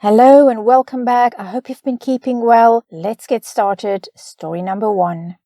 Hello and welcome back. I hope you've been keeping well. Let's get started. Story number 1.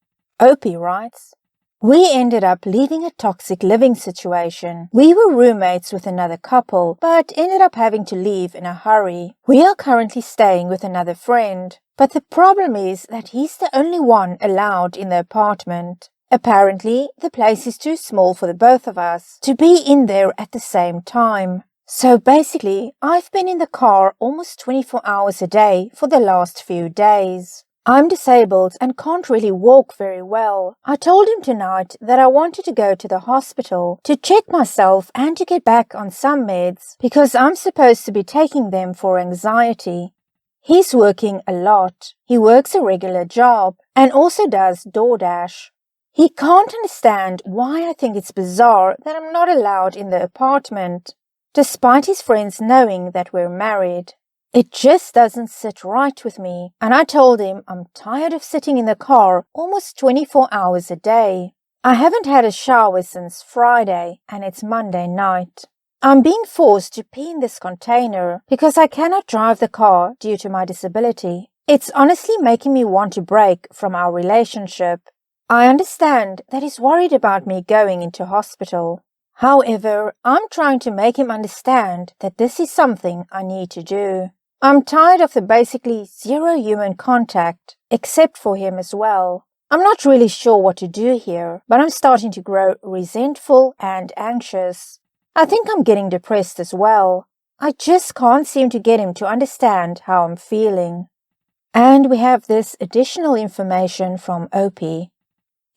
Opie writes, we ended up leaving a toxic living situation. We were roommates with another couple, but ended up having to leave in a hurry. We are currently staying with another friend, but the problem is that he's the only one allowed in the apartment. Apparently, the place is too small for the both of us to be in there at the same time. So basically, I've been in the car almost 24 hours a day for the last few days. I'm disabled and can't really walk very well. I told him tonight that I wanted to go to the hospital to check myself and to get back on some meds because I'm supposed to be taking them for anxiety. He's working a lot. He works a regular job and also does DoorDash. He can't understand why I think it's bizarre that I'm not allowed in the apartment, despite his friends knowing that we're married. It just doesn't sit right with me, and I told him I'm tired of sitting in the car almost 24 hours a day. I haven't had a shower since Friday, and it's Monday night. I'm being forced to pee in this container because I cannot drive the car due to my disability. It's honestly making me want to break from our relationship. I understand that he's worried about me going into hospital. However, I'm trying to make him understand that this is something I need to do. I'm tired of the basically zero human contact, except for him as well. I'm not really sure what to do here, but I'm starting to grow resentful and anxious. I think I'm getting depressed as well. I just can't seem to get him to understand how I'm feeling. And we have this additional information from Opie.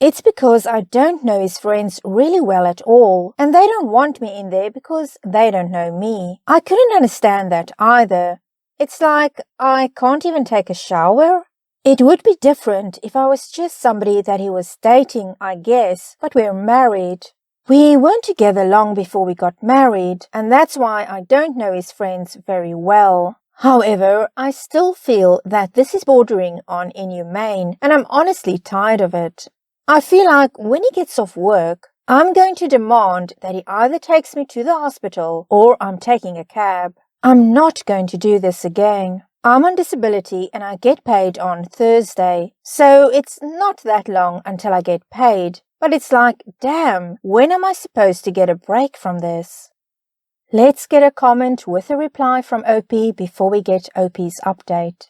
It's because I don't know his friends really well at all, and they don't want me in there because they don't know me. I couldn't understand that either. It's like I can't even take a shower. It would be different if I was just somebody that he was dating, I guess, but we're married. We weren't together long before we got married, and that's why I don't know his friends very well. However, I still feel that this is bordering on inhumane, and I'm honestly tired of it. I feel like when he gets off work, I'm going to demand that he either takes me to the hospital or I'm taking a cab. I'm not going to do this again. I'm on disability and I get paid on Thursday, so it's not that long until I get paid. But it's like, damn, when am I supposed to get a break from this? Let's get a comment with a reply from Opie before we get Opie's update.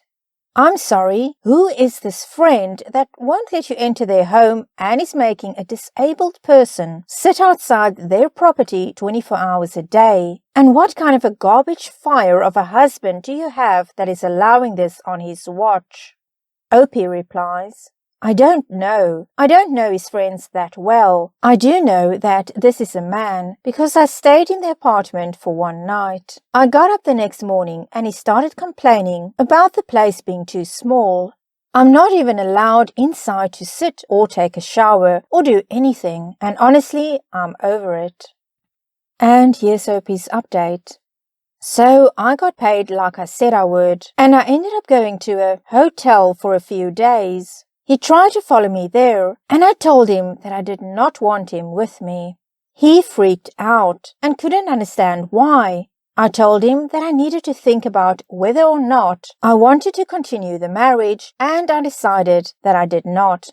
I'm sorry, who is this friend that won't let you enter their home and is making a disabled person sit outside their property 24 hours a day? And what kind of a garbage fire of a husband do you have that is allowing this on his watch? Opie replies, I don't know. I don't know his friends that well. I do know that this is a man because I stayed in the apartment for one night. I got up the next morning and he started complaining about the place being too small. I'm not even allowed inside to sit or take a shower or do anything, and honestly, I'm over it. And here's Opie's update. So I got paid like I said I would, and I ended up going to a hotel for a few days. He tried to follow me there, and I told him that I did not want him with me. He freaked out and couldn't understand why. I told him that I needed to think about whether or not I wanted to continue the marriage, and I decided that I did not.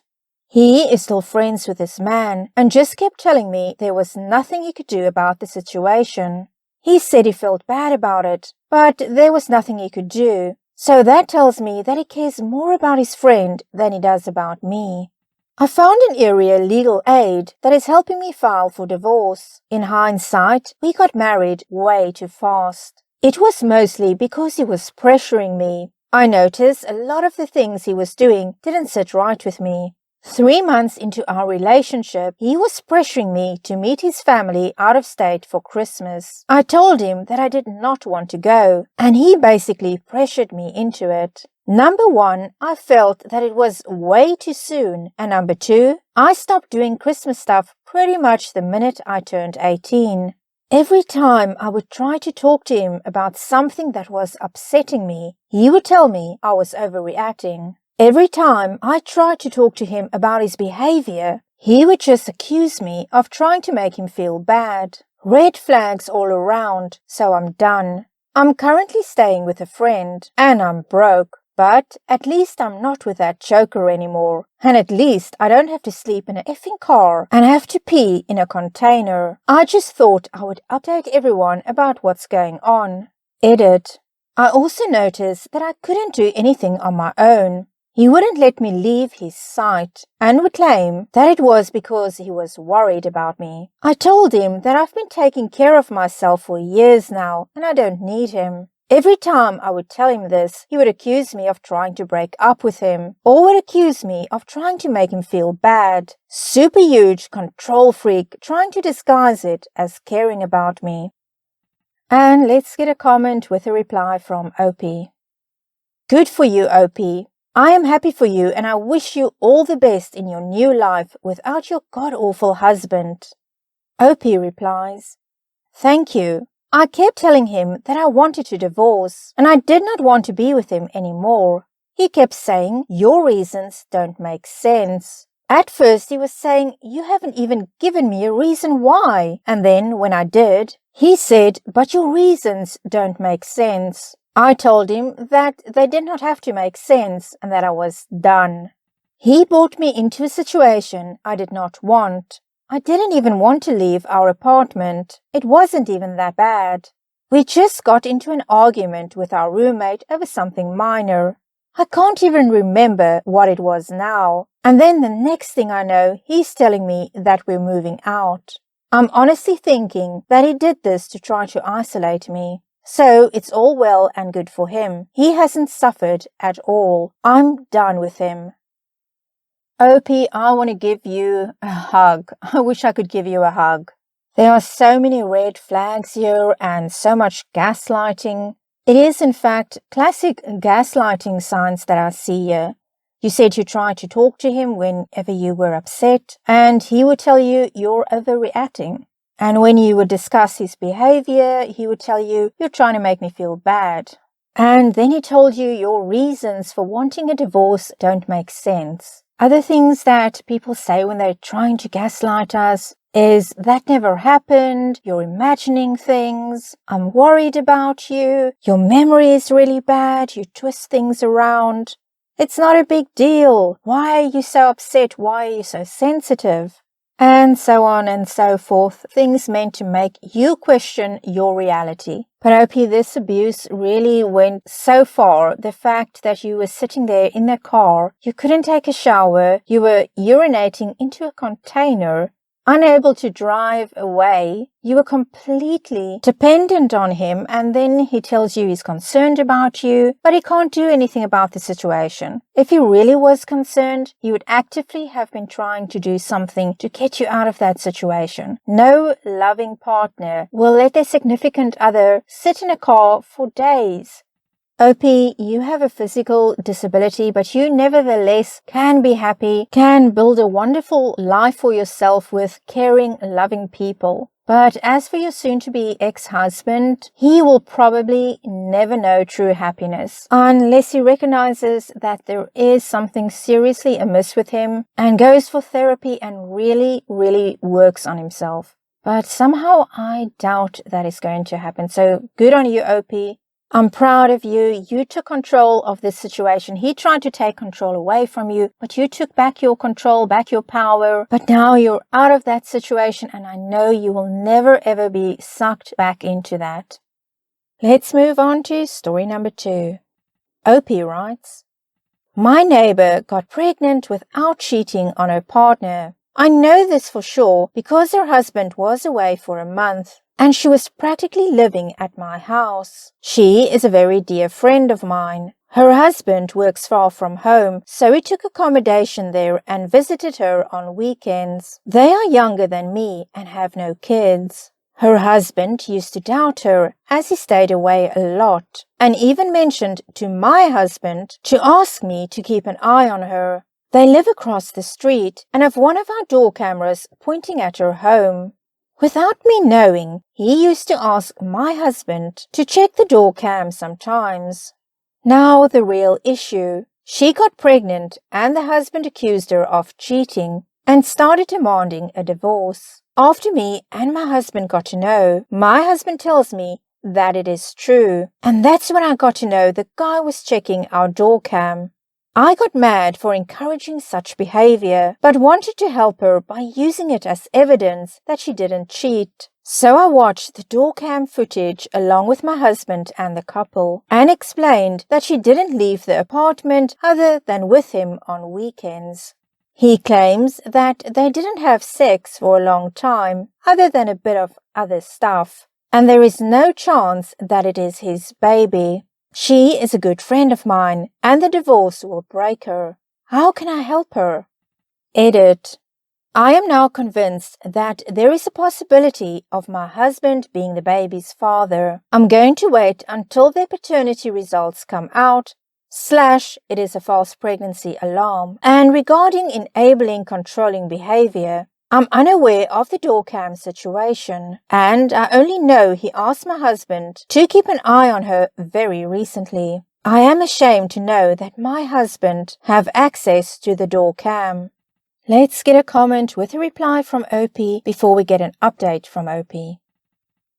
He is still friends with this man and just kept telling me there was nothing he could do about the situation. He said he felt bad about it, but there was nothing he could do. So that tells me that he cares more about his friend than he does about me. I found an area legal aid that is helping me file for divorce. In hindsight, we got married way too fast. It was mostly because he was pressuring me. I noticed a lot of the things he was doing didn't sit right with me. 3 months into our relationship, he was pressuring me to meet his family out of state for Christmas. I told him that I did not want to go, and he basically pressured me into it. Number 1, I felt that it was way too soon, and number 2, I stopped doing Christmas stuff pretty much the minute I turned 18. Every time I would try to talk to him about something that was upsetting me, he would tell me I was overreacting. Every time I tried to talk to him about his behavior, he would just accuse me of trying to make him feel bad. Red flags all around, so I'm done. I'm currently staying with a friend and I'm broke, but at least I'm not with that joker anymore. And at least I don't have to sleep in an effing car and have to pee in a container. I just thought I would update everyone about what's going on. Edit. I also noticed that I couldn't do anything on my own. He wouldn't let me leave his sight and would claim that it was because he was worried about me. I told him that I've been taking care of myself for years now and I don't need him. Every time I would tell him this, he would accuse me of trying to break up with him or would accuse me of trying to make him feel bad. Super huge control freak trying to disguise it as caring about me. And let's get a comment with a reply from Opie. Good for you, Opie. I am happy for you and I wish you all the best in your new life without your god-awful husband. Opie replies, Thank you. I kept telling him that I wanted to divorce and I did not want to be with him anymore. He kept saying, Your reasons don't make sense. At first he was saying, You haven't even given me a reason why. And then when I did, he said, But your reasons don't make sense. I told him that they did not have to make sense and that I was done. He brought me into a situation I did not want. I didn't even want to leave our apartment. It wasn't even that bad. We just got into an argument with our roommate over something minor. I can't even remember what it was now. And then the next thing I know, he's telling me that we're moving out. I'm honestly thinking that he did this to try to isolate me. So it's all well and good for him. He hasn't suffered at all. I'm done with him. Opie, I want to give you a hug. I wish I could give you a hug. There are so many red flags here and so much gaslighting. It is, in fact, classic gaslighting signs that I see here. You said you tried to talk to him whenever you were upset, and he would tell you you're overreacting. And when you would discuss his behavior, he would tell you, You're trying to make me feel bad. And then he told you your reasons for wanting a divorce don't make sense. Other things that people say when they're trying to gaslight us is, That never happened, you're imagining things, I'm worried about you, your memory is really bad, you twist things around. It's not a big deal. Why are you so upset? Why are you so sensitive? And so on and so forth, things meant to make you question your reality. But Opie, this abuse really went so far. The fact that you were sitting there in the car, you couldn't take a shower, you were urinating into a container, unable to drive away, you were completely dependent on him, and then he tells you he's concerned about you, but he can't do anything about the situation. If he really was concerned, he would actively have been trying to do something to get you out of that situation. No loving partner will let their significant other sit in a car for days. Opie, you have a physical disability, but you nevertheless can be happy, can build a wonderful life for yourself with caring, loving people. But as for your soon-to-be ex-husband, he will probably never know true happiness unless he recognizes that there is something seriously amiss with him and goes for therapy and really, really works on himself. But somehow I doubt that is going to happen. So good on you, Opie. I'm proud of you. You took control of this situation. He tried to take control away from you, but you took back your control, back your power. But now you're out of that situation, and I know you will never ever be sucked back into that. Let's move on to story number 2. Opie writes, My neighbor got pregnant without cheating on her partner. I know this for sure because her husband was away for a month. And she was practically living at my house. She is a very dear friend of mine. Her husband works far from home, so he took accommodation there and visited her on weekends. They are younger than me and have no kids. Her husband used to doubt her as he stayed away a lot, and even mentioned to my husband to ask me to keep an eye on her. They live across the street and have one of our door cameras pointing at her home. Without me knowing, he used to ask my husband to check the door cam sometimes. Now the real issue. She got pregnant and the husband accused her of cheating and started demanding a divorce. After me and my husband got to know, my husband tells me that it is true. And that's when I got to know the guy was checking our door cam. I got mad for encouraging such behavior, but wanted to help her by using it as evidence that she didn't cheat. So I watched the door cam footage along with my husband and the couple and explained that she didn't leave the apartment other than with him on weekends. He claims that they didn't have sex for a long time, other than a bit of other stuff, and there is no chance that it is his baby. She is a good friend of mine, and the divorce will break her. How can I help her? Edit. I am now convinced that there is a possibility of my husband being the baby's father. I'm going to wait until their paternity results come out, / it is a false pregnancy alarm. And regarding enabling controlling behavior, I'm unaware of the door cam situation, and I only know he asked my husband to keep an eye on her very recently. I am ashamed to know that my husband have access to the door cam. Let's get a comment with a reply from Opie before we get an update from Opie.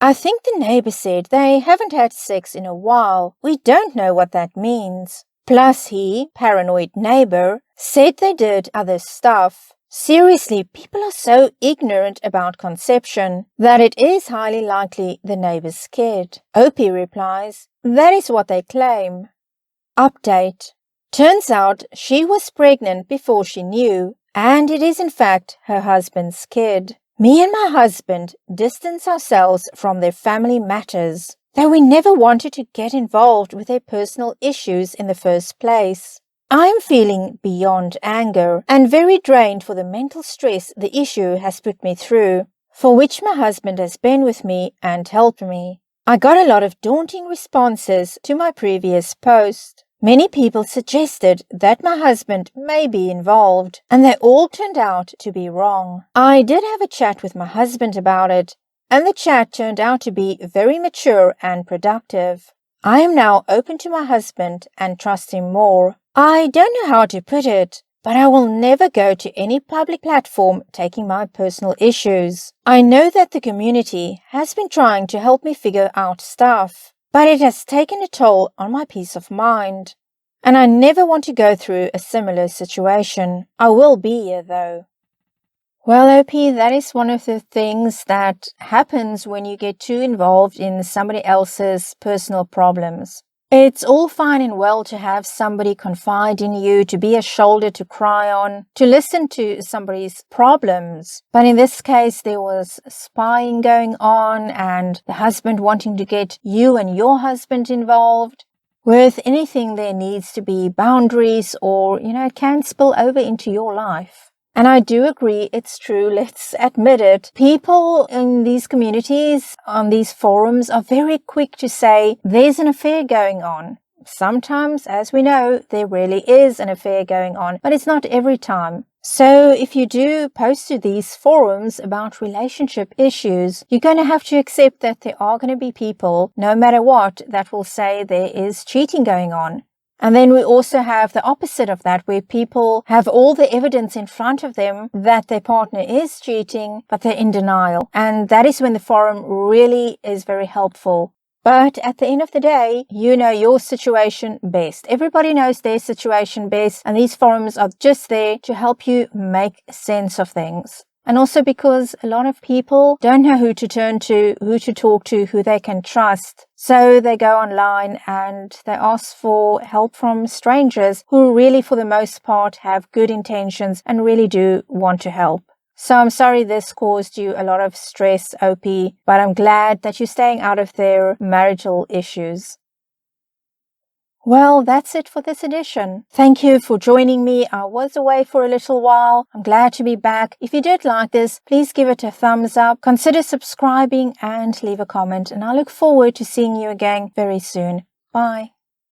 I think the neighbor said they haven't had sex in a while. We don't know what that means. Plus he, paranoid neighbor, said they did other stuff. Seriously, people are so ignorant about conception that it is highly likely the neighbor's kid. Opie replies, that is what they claim. Update. Turns out she was pregnant before she knew, and it is in fact her husband's kid. Me and my husband distance ourselves from their family matters, though we never wanted to get involved with their personal issues in the first place. I am feeling beyond anger and very drained for the mental stress the issue has put me through, for which my husband has been with me and helped me. I got a lot of daunting responses to my previous post. Many people suggested that my husband may be involved, and they all turned out to be wrong. I did have a chat with my husband about it, and the chat turned out to be very mature and productive. I am now open to my husband and trust him more. I don't know how to put it, but I will never go to any public platform taking my personal issues. I know that the community has been trying to help me figure out stuff, but it has taken a toll on my peace of mind. And I never want to go through a similar situation. I will be here though. Well, OP, that is one of the things that happens when you get too involved in somebody else's personal problems. It's all fine and well to have somebody confide in you, to be a shoulder to cry on, to listen to somebody's problems. But in this case, there was spying going on and the husband wanting to get you and your husband involved. With anything, there needs to be boundaries or, it can spill over into your life. And I do agree, it's true, let's admit it. People in these communities, on these forums, are very quick to say, there's an affair going on. Sometimes, as we know, there really is an affair going on, but it's not every time. So if you do post to these forums about relationship issues, you're going to have to accept that there are going to be people, no matter what, that will say there is cheating going on. And then we also have the opposite of that, where people have all the evidence in front of them that their partner is cheating, but they're in denial. And that is when the forum really is very helpful. But at the end of the day, you know your situation best. Everybody knows their situation best, and these forums are just there to help you make sense of things. And also because a lot of people don't know who to turn to, who to talk to, who they can trust. So they go online and they ask for help from strangers who really, for the most part, have good intentions and really do want to help. So I'm sorry this caused you a lot of stress, OP, but I'm glad that you're staying out of their marital issues. Well, that's it for this edition. Thank you for joining me. I was away for a little while. I'm glad to be back. If you did like this, please give it a thumbs up. Consider subscribing and leave a comment. And I look forward to seeing you again very soon. Bye.